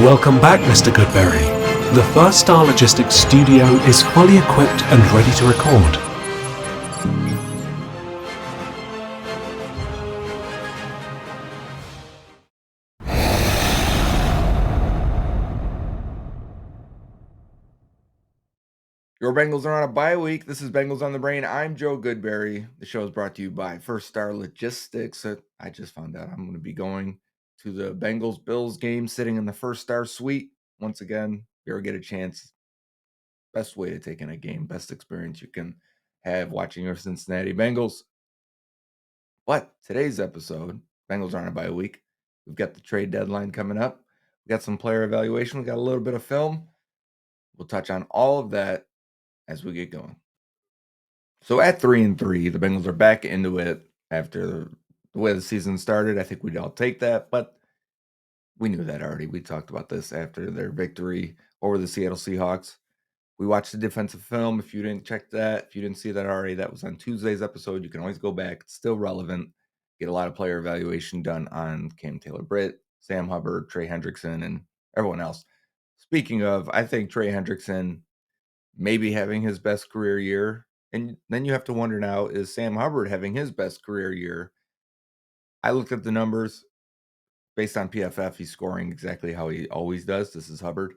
Welcome back, Mr. Goodberry. The First Star Logistics studio is fully equipped and ready to record. Your Bengals are on a bye week. This is Bengals on the Brain. I'm Joe Goodberry. The show is brought to you by First Star Logistics. I just found out I'm going to be going to the Bengals-Bills game, sitting in the First Star suite. Once again, if you ever get a chance, best way to take in a game, best experience you can have watching your Cincinnati Bengals. But today's episode, Bengals are on a bye week. We've got the trade deadline coming up. We've got some player evaluation. We've got a little bit of film. We'll touch on all of that as we get going. So at 3-3, the Bengals are back into it after the way the season started. I think we'd all take that, but we knew that already. We talked about this after their victory over the Seattle Seahawks. We watched the defensive film. If you didn't check that, if you didn't see that already, that was on Tuesday's episode. You can always go back. It's still relevant. Get a lot of player evaluation done on Cam Taylor-Britt, Sam Hubbard, Trey Hendrickson, and everyone else. Speaking of, I think Trey Hendrickson maybe having his best career year. And then you have to wonder now, is Sam Hubbard having his best career year? I looked at the numbers based on PFF. He's scoring exactly how he always does. This is Hubbard.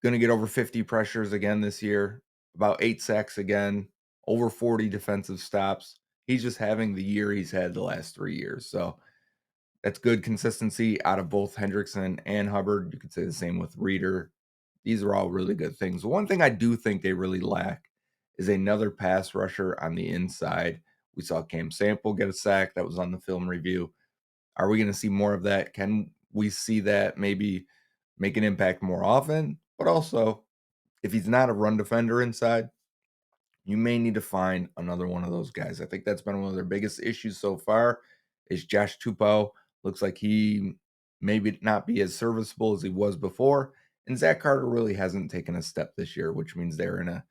Going to get over 50 pressures again this year, about 8 sacks again, over 40 defensive stops. He's just having the year he's had the last 3 years. So that's good consistency out of both Hendrickson and Hubbard. You could say the same with Reeder. These are all really good things. One thing I do think they really lack is another pass rusher on the inside. We saw Cam Sample get a sack. That was on the film review. Are we going to see more of that? Can we see that maybe make an impact more often? But also, if he's not a run defender inside, you may need to find another one of those guys. I think that's been one of their biggest issues so far is Josh Tupou. Looks like he maybe not be as serviceable as he was before. And Zach Carter really hasn't taken a step this year, which means they're in a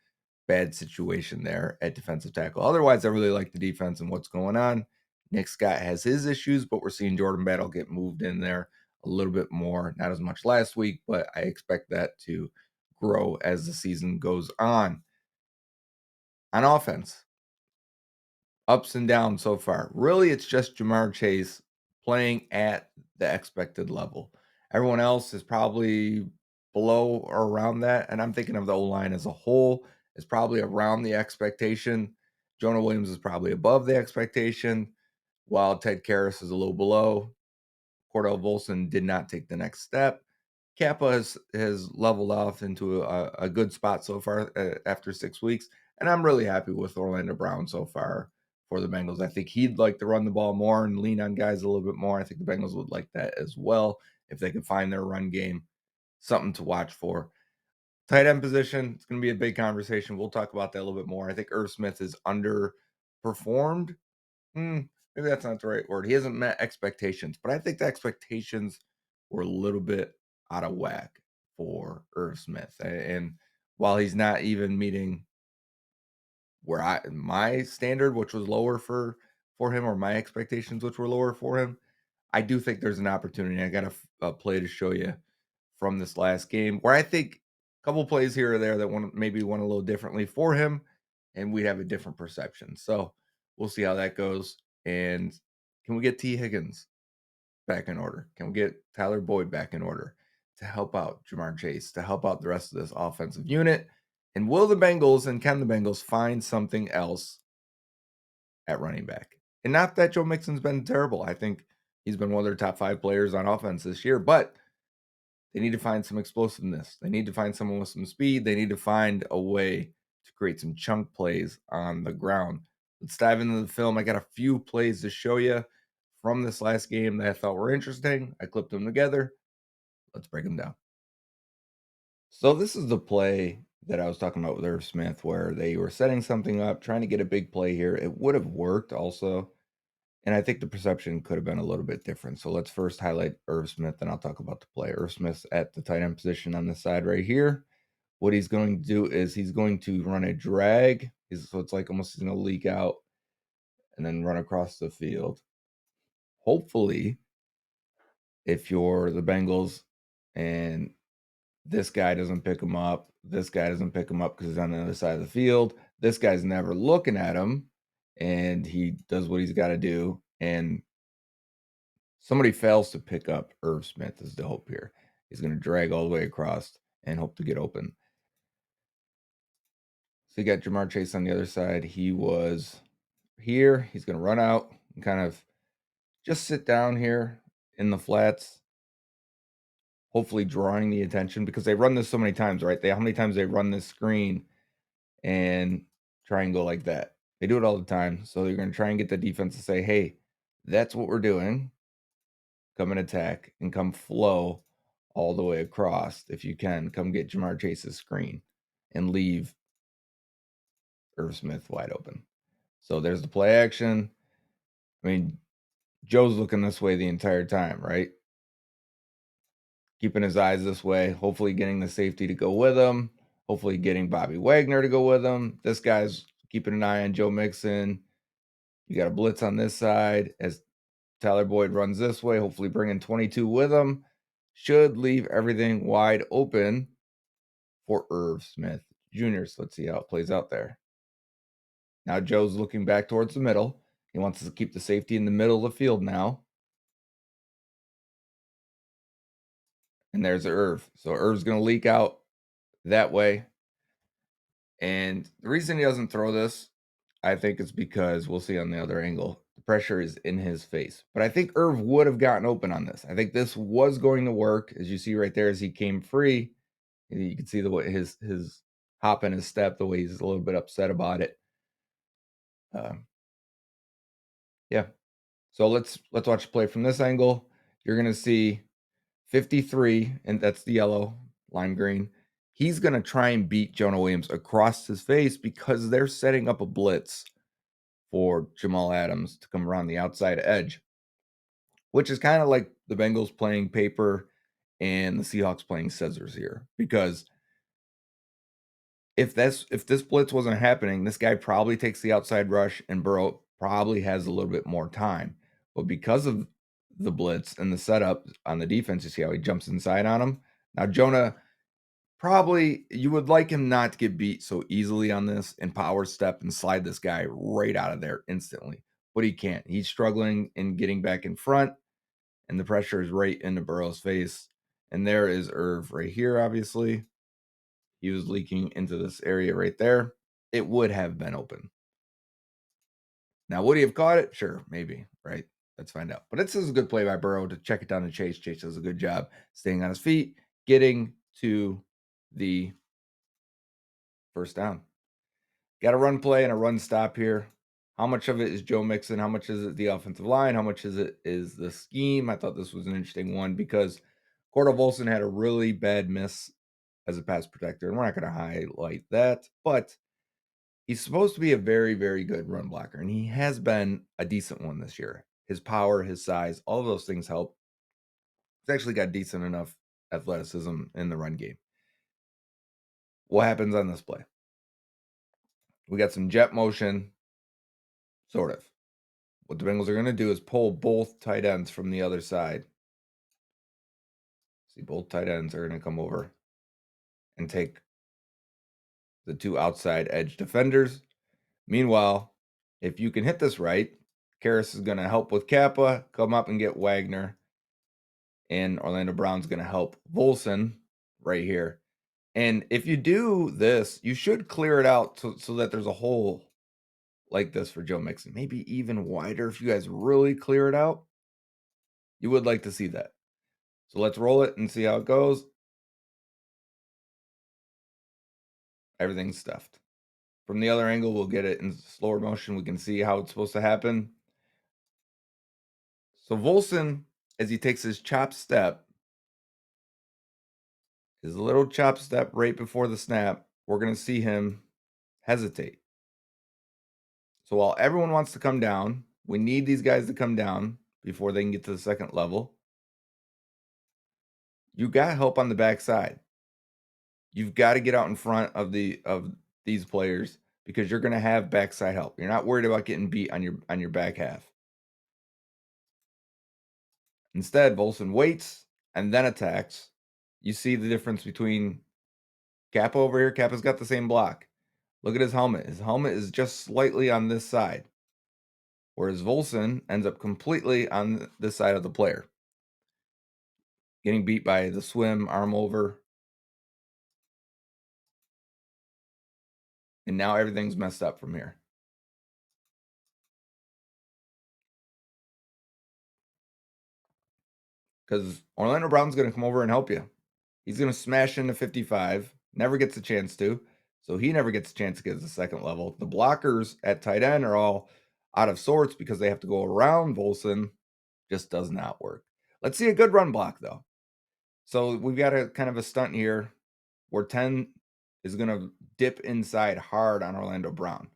bad situation there at defensive tackle. Otherwise, I really like the defense and what's going on. Nick Scott has his issues, but we're seeing Jordan Battle get moved in there a little bit more. Not as much last week, but I expect that to grow as the season goes on. On offense, ups and downs so far. Really, it's just Jamar Chase playing at the expected level. Everyone else is probably below or around that. And I'm thinking of the O-line as a whole is probably around the expectation. Jonah Williams is probably above the expectation, while Ted Karras is a little below. Cordell Volson did not take the next step. Kappa has leveled off into a good spot so far after 6 weeks. And I'm really happy with Orlando Brown so far for the Bengals. I think he'd like to run the ball more and lean on guys a little bit more. I think the Bengals would like that as well if they can find their run game. Something to watch for. Tight end position, it's going to be a big conversation. We'll talk about that a little bit more. I think Irv Smith is underperformed. Maybe that's not the right word. He hasn't met expectations, but I think the expectations were a little bit out of whack for Irv Smith. And while he's not even meeting where my standard, which was lower for him, or my expectations, which were lower for him, I do think there's an opportunity. I got a play to show you from this last game where I think a couple plays here or there that maybe went a little differently for him, and we'd have a different perception. So we'll see how that goes. And can we get T. Higgins back in order? Can we get Tyler Boyd back in order to help out Jamar Chase, to help out the rest of this offensive unit? And will the Bengals and can the Bengals find something else at running back? And not that Joe Mixon's been terrible. I think he's been one of their top 5 players on offense this year, but they need to find some explosiveness. They need to find someone with some speed. They need to find a way to create some chunk plays on the ground. Let's dive into the film. I got a few plays to show you from this last game that I thought were interesting. I clipped them together. Let's break them down. So this is the play that I was talking about with Irv Smith, where they were setting something up, trying to get a big play here. It would have worked also. And I think the perception could have been a little bit different. So let's first highlight Irv Smith, and I'll talk about the play. Irv Smith's at the tight end position on the side right here. What he's going to do is he's going to run a drag. So it's like almost going to leak out and then run across the field. Hopefully, if you're the Bengals, and this guy doesn't pick him up. This guy doesn't pick him up because he's on the other side of the field. This guy's never looking at him, and he does what he's got to do. And somebody fails to pick up Irv Smith is the hope here. He's going to drag all the way across and hope to get open. So you got Jamar Chase on the other side. He was here. He's going to run out and kind of just sit down here in the flats, hopefully drawing the attention because they run this so many times, right? How many times they run this screen and try and go like that. They do it all the time. So they're going to try and get the defense to say, hey, that's what we're doing. Come and attack and come flow all the way across. If you can, come get Jamar Chase's screen and leave Irv Smith wide open. So there's the play action. I mean, Joe's looking this way the entire time, right? Keeping his eyes this way, hopefully getting the safety to go with him, hopefully getting Bobby Wagner to go with him. This guy's keeping an eye on Joe Mixon. You got a blitz on this side as Tyler Boyd runs this way, hopefully bringing 22 with him. Should leave everything wide open for Irv Smith Jr. So let's see how it plays out there. Now Joe's looking back towards the middle. He wants to keep the safety in the middle of the field now. And there's Irv. So Irv's going to leak out that way. And the reason he doesn't throw this, I think, is because we'll see on the other angle. The pressure is in his face. But I think Irv would have gotten open on this. I think this was going to work. As you see right there, as he came free, you can see the way his hop in his step, the way he's a little bit upset about it. Yeah. So let's watch the play from this angle. You're going to see 53, and that's the yellow, lime green. He's going to try and beat Jonah Williams across his face because they're setting up a blitz for Jamal Adams to come around the outside edge, which is kind of like the Bengals playing paper and the Seahawks playing scissors here. Because if this blitz wasn't happening, this guy probably takes the outside rush and Burrow probably has a little bit more time. But because of the blitz and the setup on the defense, you see how he jumps inside on him. Now Jonah, probably you would like him not to get beat so easily on this and power step and slide this guy right out of there instantly. But he can't. He's struggling in getting back in front, and the pressure is right into Burrow's face. And there is Irv right here, obviously. He was leaking into this area right there. It would have been open. Now, would he have caught it? Sure, maybe, right? Let's find out. But this is a good play by Burrow to check it down to Chase. Chase does a good job staying on his feet, getting to the first down. Got a run play and a run stop here. How much of it is Joe Mixon? How much is it the offensive line? How much is it is the scheme? I thought this was an interesting one because Cordell Volson had a really bad miss as a pass protector, and we're not going to highlight that, but he's supposed to be a very, very good run blocker, and he has been a decent one this year. His power, his size, all of those things help. He's actually got decent enough athleticism in the run game. What happens on this play? We got some jet motion, sort of. What the Bengals are going to do is pull both tight ends from the other side. See, both tight ends are going to come over and take the two outside edge defenders. Meanwhile, if you can hit this right, Karras is going to help with Kappa, come up and get Wagner. And Orlando Brown's going to help Volson right here. And if you do this, you should clear it out so that there's a hole like this for Joe Mixon. Maybe even wider if you guys really clear it out. You would like to see that. So let's roll it and see how it goes. Everything's stuffed. From the other angle, we'll get it in slower motion. We can see how it's supposed to happen. So Volson, as he takes his chop step, his little chop step right before the snap, we're going to see him hesitate. So while everyone wants to come down, we need these guys to come down before they can get to the second level. You got help on the backside. You've got to get out in front of these players because you're going to have backside help. You're not worried about getting beat on your back half. Instead, Volson waits and then attacks. You see the difference between Kappa over here? Kappa's got the same block. Look at his helmet. His helmet is just slightly on this side, whereas Volson ends up completely on this side of the player. Getting beat by the swim, arm over. And now everything's messed up from here. Because Orlando Brown's going to come over and help you. He's going to smash into 55. Never gets a chance to. So he never gets a chance to get to the second level. The blockers at tight end are all out of sorts because they have to go around Volson. Just does not work. Let's see a good run block, though. So we've got a kind of a stunt here where 10 is going to dip inside hard on Orlando Brown.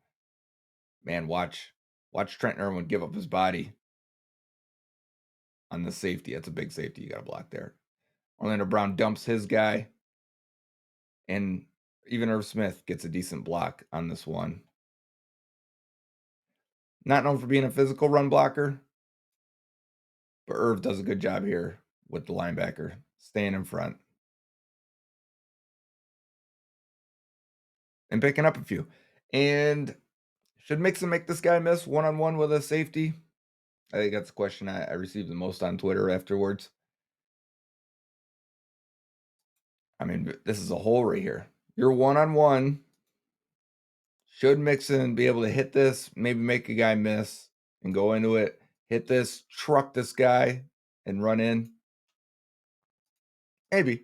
Man, watch Trent Irwin give up his body on the safety. That's a big safety you got to block there. Orlando Brown dumps his guy, and even Irv Smith gets a decent block on this one. Not known for being a physical run blocker, but Irv does a good job here with the linebacker staying in front and picking up a few. And should Mixon make this guy miss one-on-one with a safety? I think that's the question I received the most on Twitter afterwards. I mean, this is a hole right here. You're one-on-one. Should Mixon be able to hit this, maybe make a guy miss and go into it, hit this, truck this guy, and run in? Maybe.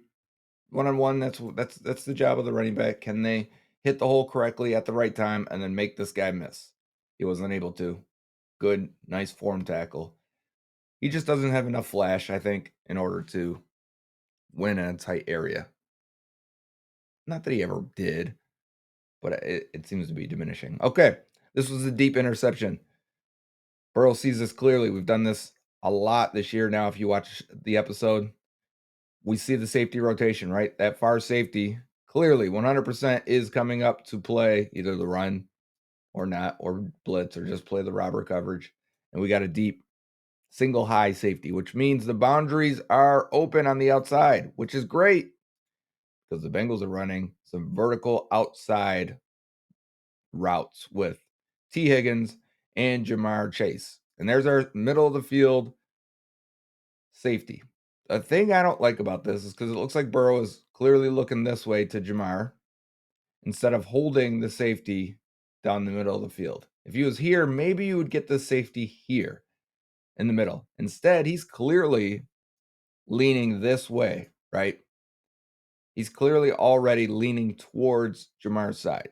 One-on-one, that's the job of the running back. Can they hit the hole correctly at the right time and then make this guy miss? He wasn't able to. Good, nice form tackle. He just doesn't have enough flash, I think, in order to win in a tight area. Not that he ever did, but it seems to be diminishing. Okay, this was a deep interception. Burrow sees this clearly. We've done this a lot this year now. If you watch the episode, we see the safety rotation, right? That far safety clearly 100% is coming up to play either the run or not, or blitz, or just play the robber coverage. And we got a deep single high safety, which means the boundaries are open on the outside, which is great because the Bengals are running some vertical outside routes with T. Higgins and Jamar Chase. And there's our middle of the field safety. The thing I don't like about this is because it looks like Burrow is clearly looking this way to Jamar instead of holding the safety down the middle of the field. If he was here, maybe you would get the safety here in the middle. Instead, he's clearly leaning this way, right? He's clearly already leaning towards Jamar's side.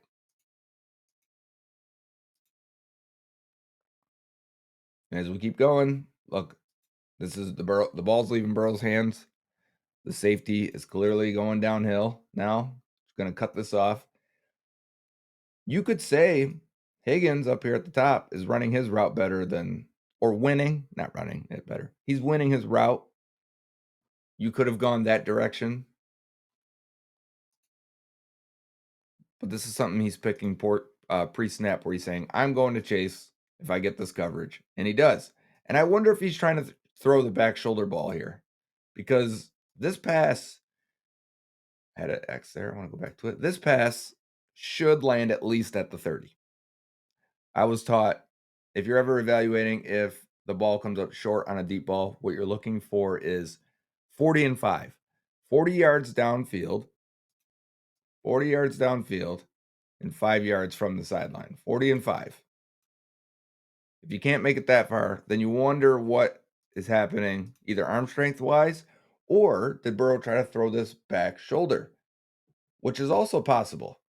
And as we keep going, look, this is the ball's leaving Burrow's hands. The safety is clearly going downhill now. He's going to cut this off. You could say Higgins up here at the top is running his route better than, or winning, not running it better. He's winning his route. You could have gone that direction. But this is something he's picking pre-snap where he's saying, I'm going to chase if I get this coverage. And he does. And I wonder if he's trying to throw the back shoulder ball here. Because this pass, I had an X there. I want to go back to it. This pass should land at least at the 30. I was taught if you're ever evaluating if the ball comes up short on a deep ball, what you're looking for is 40 and 5. 40 yards downfield, 40 yards downfield, and 5 yards from the sideline. 40 and 5. If you can't make it that far, then you wonder what is happening, either arm strength wise, or did Burrow try to throw this back shoulder, which is also possible.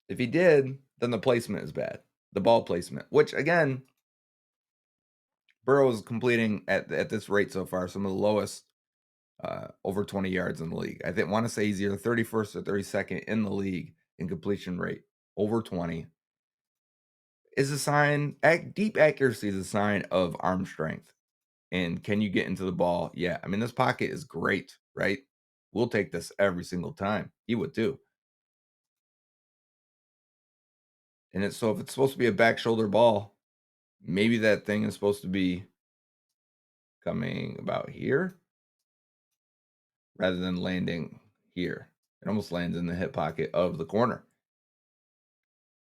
If he did, then the placement is bad. The ball placement, which again, Burrow is completing at this rate so far, some of the lowest over 20 yards in the league. I want to say he's either 31st or 32nd in the league in completion rate, over 20. Is a sign, deep accuracy is a sign of arm strength. And can you get into the ball? Yeah. I mean, this pocket is great, right? We'll take this every single time. He would too. And if it's supposed to be a back shoulder ball, maybe that thing is supposed to be coming about here. rather than landing here. It almost lands in the hip pocket of the corner.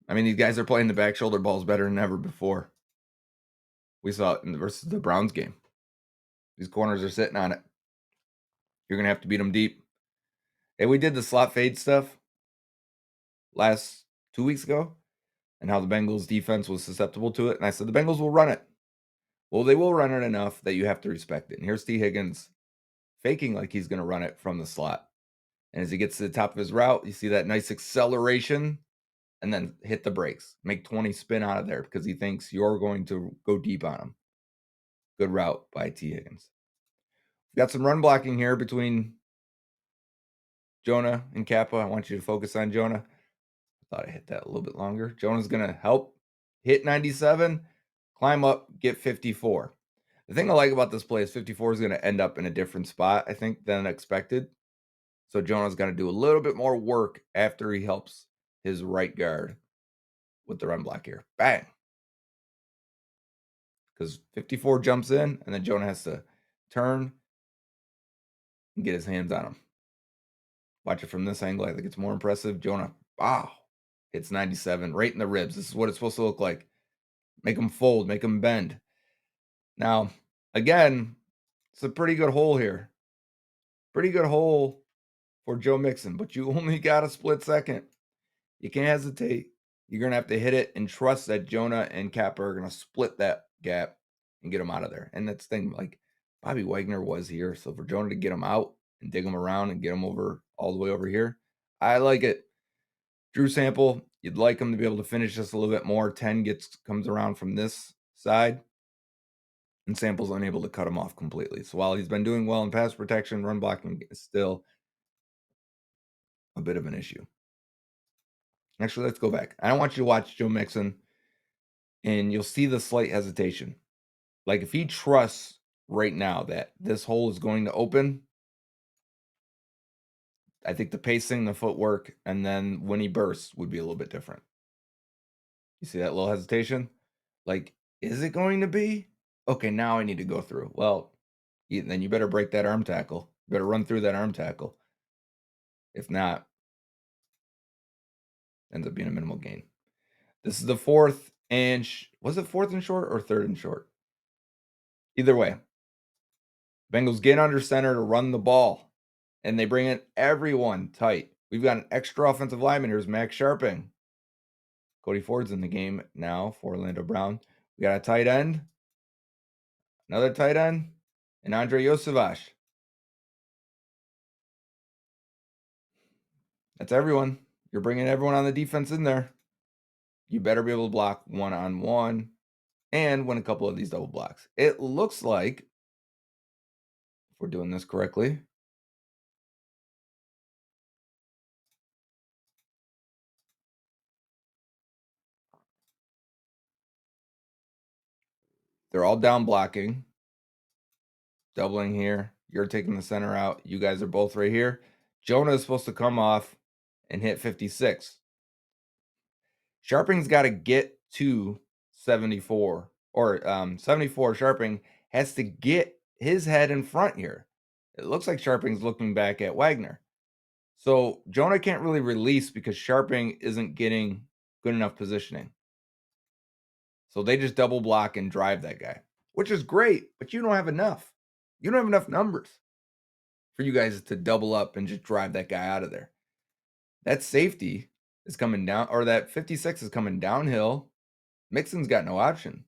I mean, these guys are playing the back shoulder balls better than ever before. We saw it versus the Browns game. These corners are sitting on it. You're going to have to beat them deep. Hey, we did the slot fade stuff last 2 weeks ago and how the Bengals defense was susceptible to it. And I said the Bengals will run it. Well, they will run it enough that you have to respect it. And here's T. Higgins faking like he's going to run it from the slot. And as he gets to the top of his route, you see that nice acceleration and then hit the brakes. Make 20 spin out of there because he thinks you're going to go deep on him. Good route by T. Higgins. We've got some run blocking here between Jonah and Kappa. I want you to focus on Jonah. I thought I hit that a little bit longer. Jonah's going to help hit 97, climb up, get 54. The thing I like about this play is 54 is going to end up in a different spot, I think, than expected. So Jonah's going to do a little bit more work after he helps his right guard with the run block here. Bang. Because 54 jumps in, and then Jonah has to turn and get his hands on him. Watch it from this angle. I think it's more impressive. Jonah, wow, hits 97 right in the ribs. This is what it's supposed to look like. Make them fold, make them bend. Now, again, it's a pretty good hole here. Pretty good hole for Joe Mixon, but you only got a split second. You can't hesitate. You're going to have to hit it and trust that Jonah and Kappa are going to split that gap and get him out of there. And that's the thing, like Bobby Wagner was here. So for Jonah to get him out and dig him around and get him over all the way over here, I like it. Drew Sample, you'd like him to be able to finish this a little bit more. 10 comes around from this side, and Sample's unable to cut him off completely. So while he's been doing well in pass protection, run blocking is still a bit of an issue. Actually, let's go back. I don't want you to watch Joe Mixon, and you'll see the slight hesitation. Like if he trusts right now that this hole is going to open, I think the pacing, the footwork, and then when he bursts would be a little bit different. You see that little hesitation? Like, is it going to be? Okay, now I need to go through. Well, then you better break that arm tackle. You better run through that arm tackle. If not, ends up being a minimal gain. This is the fourth and was it fourth and short or third and short? Either way, Bengals get under center to run the ball, and they bring in everyone tight. We've got an extra offensive lineman. Here's Max Sharping. Cody Ford's in the game now for Orlando Brown. We got a tight end, another tight end, and Andre Yosevach. That's everyone. You're bringing everyone on the defense in there. You better be able to block one-on-one and win a couple of these double blocks. It looks like, if we're doing this correctly, they're all down blocking, doubling here. You're taking the center out. You guys are both right here. Jonah is supposed to come off and hit 56. Sharping's got to get to 74, or 74. Sharping has to get his head in front here. It looks like Sharping's looking back at Wagner. So Jonah can't really release because Sharping isn't getting good enough positioning. So they just double block and drive that guy, which is great, but you don't have enough. You don't have enough numbers for you guys to double up and just drive that guy out of there. That safety is coming down, or that 56 is coming downhill. Mixon's got no option.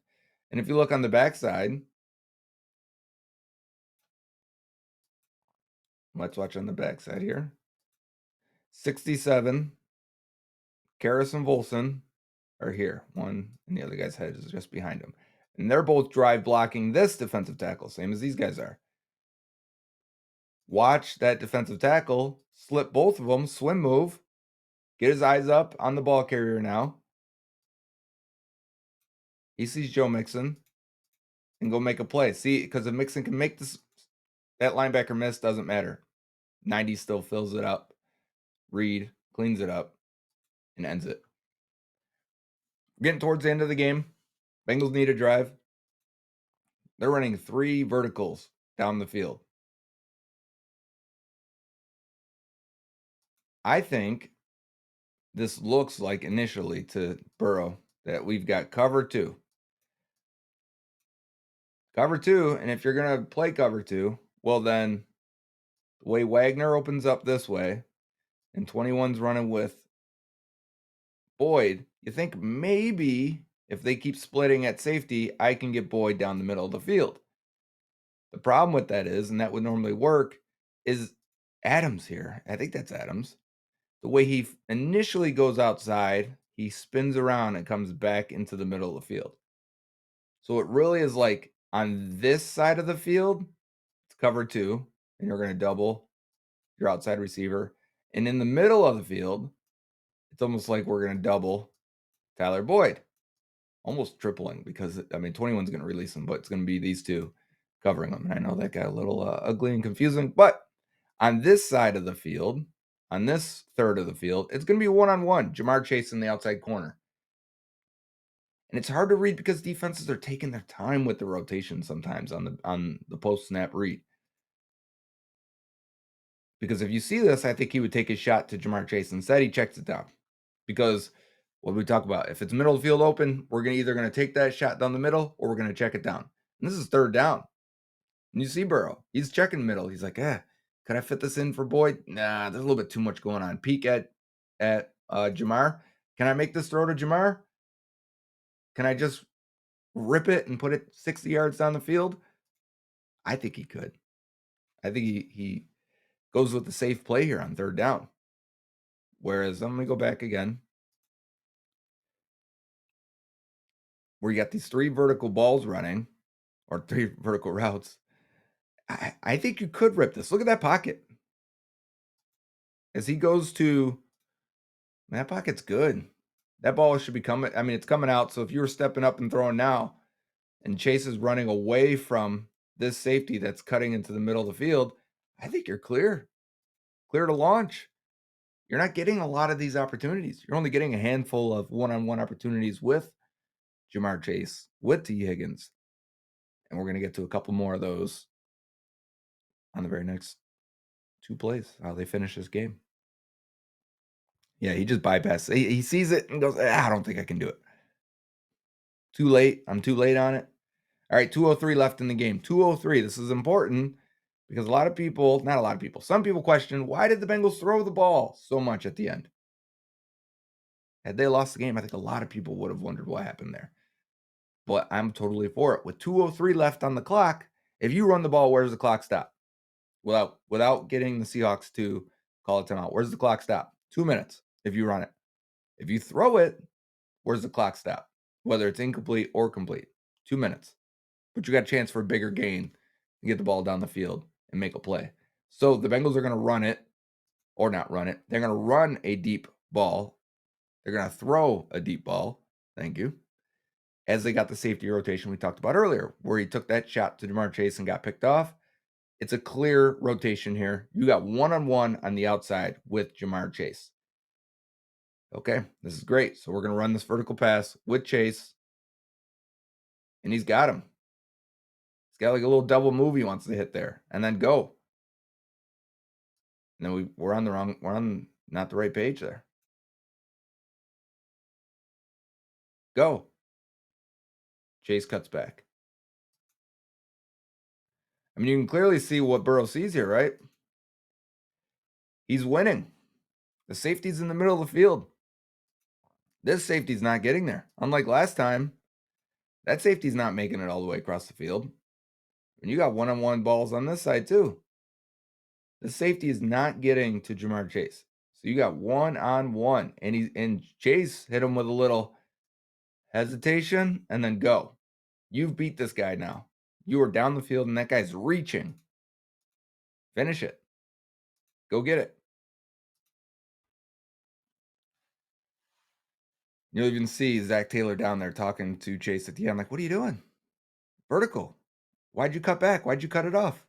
And if you look on the backside, let's watch on the backside here. 67, Karras and Volson are here. One, and the other guy's head is just behind him. And they're both drive blocking this defensive tackle, same as these guys are. Watch that defensive tackle slip both of them, swim move, get his eyes up on the ball carrier now. He sees Joe Mixon and go make a play. See, because if Mixon can make this, that linebacker miss, doesn't matter. 90 still fills it up. Reed cleans it up and ends it. Getting towards the end of the game. Bengals need a drive. They're running 3 verticals down the field. I think this looks like initially to Burrow that we've got cover two. Cover two, and if you're going to play cover two, well, then the way Wagner opens up this way and 21's running with Boyd, you think maybe if they keep splitting at safety, I can get Boyd down the middle of the field. The problem with that is, and that would normally work, is Adams here. I think that's Adams. The way he initially goes outside, he spins around and comes back into the middle of the field. So it really is like on this side of the field, it's cover two, and you're going to double your outside receiver. And in the middle of the field, it's almost like we're going to double Tyler Boyd. Almost tripling because, 21's going to release him, but it's going to be these two covering him. And I know that got a little ugly and confusing, but on this side of the field, on this third of the field, it's going to be one-on-one, Jamar Chase in the outside corner. And it's hard to read because defenses are taking their time with the rotation sometimes on the post-snap read. Because if you see this, I think he would take his shot to Jamar Chase. Instead, he checks it down. Because what we talk about, if it's middle of the field open, we're either going to take that shot down the middle or we're going to check it down. And this is third down. And you see Burrow. He's checking the middle. He's like, could I fit this in for Boyd? Nah, there's a little bit too much going on. Peek at Jamar. Can I make this throw to Jamar? Can I just rip it and put it 60 yards down the field? I think he could. I think he goes with the safe play here on third down. Whereas, I'm going to go back again. Where you got these three vertical balls running, or three vertical routes. I think you could rip this. Look at that pocket. As he goes to, that pocket's good. That ball should be coming. It's coming out. So if you were stepping up and throwing now, and Chase is running away from this safety that's cutting into the middle of the field, I think you're clear. Clear to launch. You're not getting a lot of these opportunities. You're only getting a handful of one-on-one opportunities with Jamar Chase, with T. Higgins. And we're going to get to a couple more of those on the very next two plays, how they finish this game. Yeah, he just bypasses. He sees it and goes, I don't think I can do it. Too late. I'm too late on it. All right, 2:03 left in the game. 2:03. This is important because some people question, why did the Bengals throw the ball so much at the end? Had they lost the game, I think a lot of people would have wondered what happened there. But I'm totally for it. With 2:03 left on the clock, if you run the ball, where does the clock stop? Without getting the Seahawks to call a timeout, where's the clock stop? 2 minutes if you run it. If you throw it, where's the clock stop? Whether it's incomplete or complete. 2 minutes. But you got a chance for a bigger gain and get the ball down the field and make a play. So the Bengals are going to run it, or not run it. They're going to run a deep ball. They're going to throw a deep ball. Thank you. As they got the safety rotation we talked about earlier, where he took that shot to Jamar Chase and got picked off. It's a clear rotation here. You got one-on-one on the outside with Jamar Chase. Okay, this is great. So we're going to run this vertical pass with Chase. And he's got him. He's got like a little double move he wants to hit there. And then go. And then we're on not the right page there. Go. Chase cuts back. You can clearly see what Burrow sees here, right? He's winning. The safety's in the middle of the field. This safety's not getting there. Unlike last time, that safety's not making it all the way across the field. And you got one-on-one balls on this side too. The safety is not getting to Jamar Chase. So you got one-on-one. And Chase hit him with a little hesitation and then go. You've beat this guy now. You are down the field and that guy's reaching. Finish it. Go get it. You'll even see Zach Taylor down there talking to Chase at the end, like, what are you doing? Vertical. Why'd you cut back? Why'd you cut it off?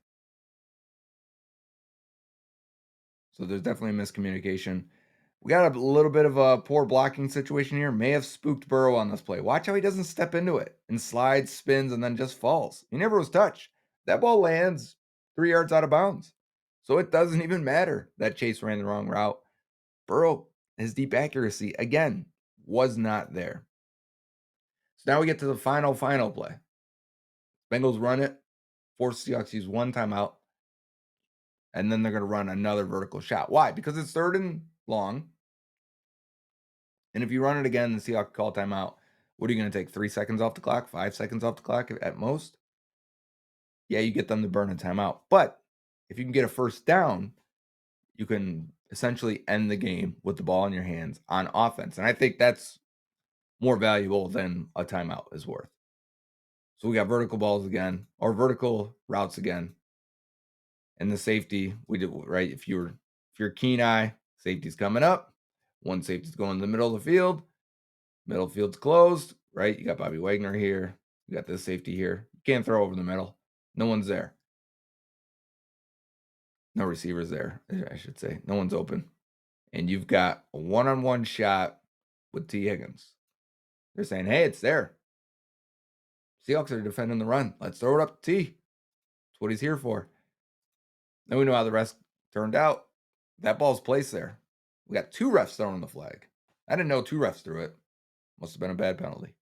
So there's definitely a miscommunication. We got a little bit of a poor blocking situation here. May have spooked Burrow on this play. Watch how he doesn't step into it and slides, spins, and then just falls. He never was touched. That ball lands 3 yards out of bounds. So it doesn't even matter that Chase ran the wrong route. Burrow, his deep accuracy, again, was not there. So now we get to the final play. Bengals run it, force Seahawks use one timeout, and then they're going to run another vertical shot. Why? Because it's 3rd and long. And if you run it again, the Seahawks call timeout. What are you going to take? 3 seconds off the clock? 5 seconds off the clock at most? Yeah, you get them to burn a timeout. But if you can get a first down, you can essentially end the game with the ball in your hands on offense. And I think that's more valuable than a timeout is worth. So we got vertical balls again, or vertical routes again. And the safety, we did right. If you're keen eye, safety's coming up. One safety's going to the middle of the field. Middle field's closed, right? You got Bobby Wagner here. You got this safety here. You can't throw over the middle. No one's there. No receivers there, I should say. No one's open. And you've got a one-on-one shot with T. Higgins. They're saying, hey, it's there. Seahawks are defending the run. Let's throw it up to T. That's what he's here for. Then we know how the rest turned out. That ball's placed there. We got 2 refs throwing the flag. I didn't know 2 refs threw it. Must have been a bad penalty.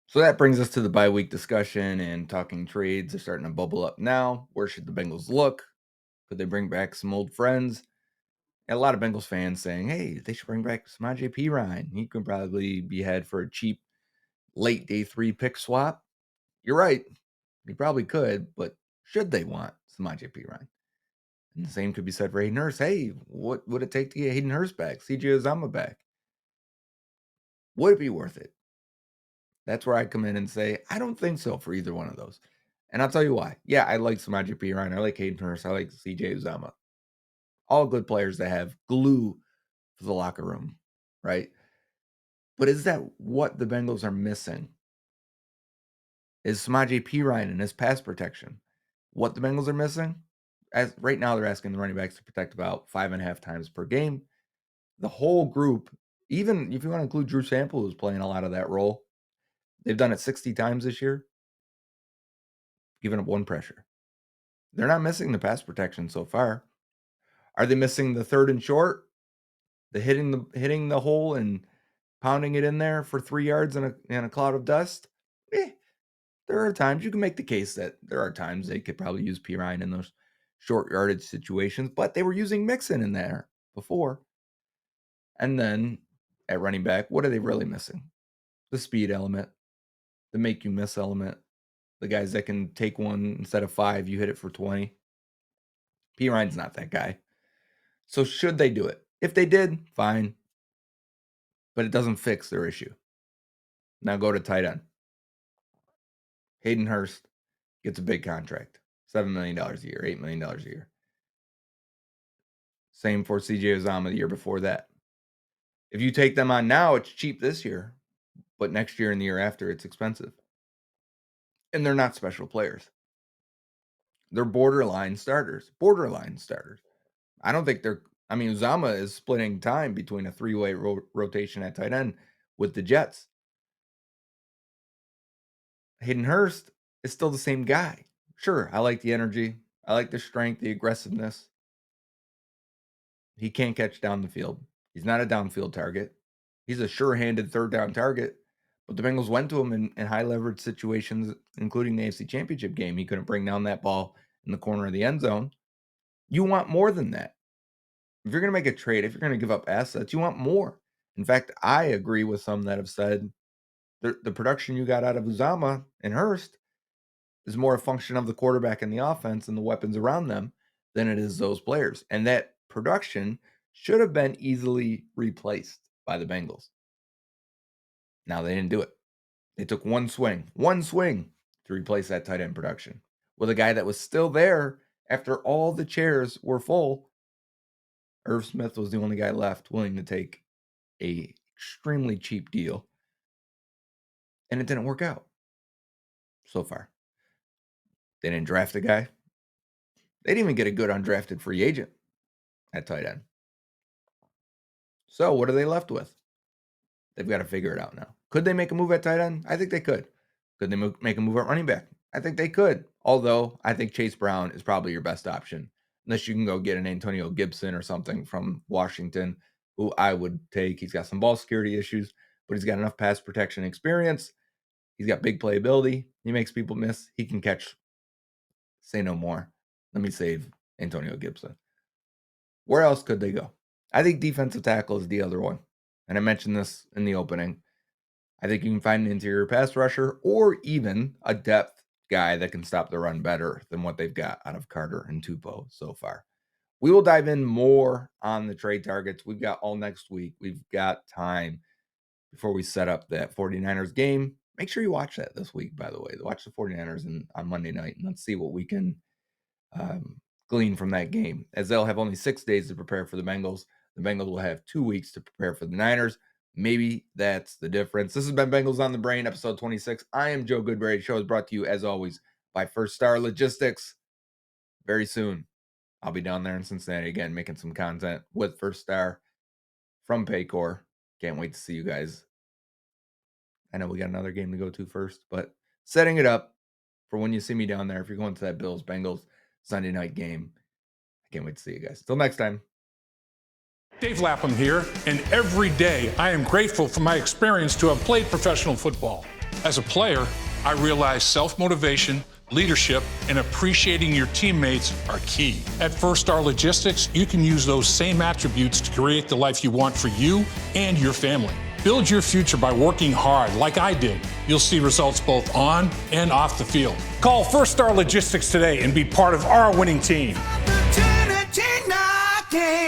So that brings us to the bye week discussion, and talking trades are starting to bubble up now. Where should the Bengals look? Could they bring back some old friends? And a lot of Bengals fans saying, hey, they should bring back Samaje Perine. He could probably be head for a cheap late day 3 pick swap. You're right. He probably could, but should they want Samaje Perine? And the same could be said for Hayden Hurst. Hey, what would it take to get Hayden Hurst back? CJ Uzomah back? Would it be worth it? That's where I come in and say, I don't think so for either one of those. And I'll tell you why. Yeah, I like Samaje Perine. I like Hayden Hurst. I like CJ Uzomah. All good players that have glue for the locker room, right? But is that what the Bengals are missing? Is Samaje Perine and his pass protection what the Bengals are missing? As right now, they're asking the running backs to protect about 5.5 times per game. The whole group, even if you want to include Drew Sample, who's playing a lot of that role, they've done it 60 times this year, giving up 1 pressure. They're not missing the pass protection so far. Are they missing the 3rd and short? The hitting the hole and pounding it in there for 3 yards in a cloud of dust? There are times you can make the case that there are times they could probably use Perine in those short yardage situations, but they were using Mixon in there before. And then at running back, what are they really missing? The speed element, the make you miss element, the guys that can take one instead of 5, you hit it for 20. Perine's not that guy. So should they do it? If they did, fine. But it doesn't fix their issue. Now go to tight end. Hayden Hurst gets a big contract. $7 million a year, $8 million a year. Same for CJ Uzomah the year before that. If you take them on now, it's cheap this year. But next year and the year after, it's expensive. And they're not special players. They're borderline starters. I don't think Uzomah is splitting time between a 3-way rotation at tight end with the Jets. Hayden Hurst is still the same guy. Sure, I like the energy. I like the strength, the aggressiveness. He can't catch down the field. He's not a downfield target. He's a sure-handed 3rd down target. But the Bengals went to him in high leverage situations, including the AFC Championship game. He couldn't bring down that ball in the corner of the end zone. You want more than that. If you're going to make a trade, if you're going to give up assets, you want more. In fact, I agree with some that have said the production you got out of Uzomah and Hurst is more a function of the quarterback and the offense and the weapons around them than it is those players. And that production should have been easily replaced by the Bengals. Now, they didn't do it. They took one swing to replace that tight end production with a guy that was still there after all the chairs were full. Irv Smith was the only guy left willing to take a extremely cheap deal. And it didn't work out so far. They didn't draft a guy. They didn't even get a good undrafted free agent at tight end. So what are they left with? They've got to figure it out now. Could they make a move at tight end? I think they could. Could they make a move at running back? I think they could. Although I think Chase Brown is probably your best option. Unless you can go get an Antonio Gibson or something from Washington. who I would take. He's got some ball security issues, but he's got enough pass protection experience. He's got big playability. He makes people miss. He can catch. Say no more. Let me save Antonio Gibson. Where else could they go? I think defensive tackle is the other one. And I mentioned this in the opening. I think you can find an interior pass rusher or even a depth guy that can stop the run better than what they've got out of Carter and Tupou so far. We will dive in more on the trade targets. We've got all next week. We've got time before we set up that 49ers game. Make sure you watch that this week, by the way. Watch the 49ers on Monday night, and let's see what we can glean from that game, as they'll have only 6 days to prepare for the Bengals. The Bengals will have 2 weeks to prepare for the Niners. Maybe that's the difference. This has been Bengals on the Brain, episode 26. I am Joe Goodberry. The show is brought to you, as always, by First Star Logistics. Very soon, I'll be down there in Cincinnati again, making some content with First Star from Paycor. Can't wait to see you guys. I know we got another game to go to first, but setting it up for when you see me down there, if you're going to that Bills-Bengals Sunday night game. I can't wait to see you guys. Till next time. Dave Lapham here, and every day I am grateful for my experience to have played professional football. As a player, I realize self-motivation, leadership, and appreciating your teammates are key. At First Star Logistics, you can use those same attributes to create the life you want for you and your family. Build your future by working hard like I did. You'll see results both on and off the field. Call First Star Logistics today and be part of our winning team. Opportunity knocking.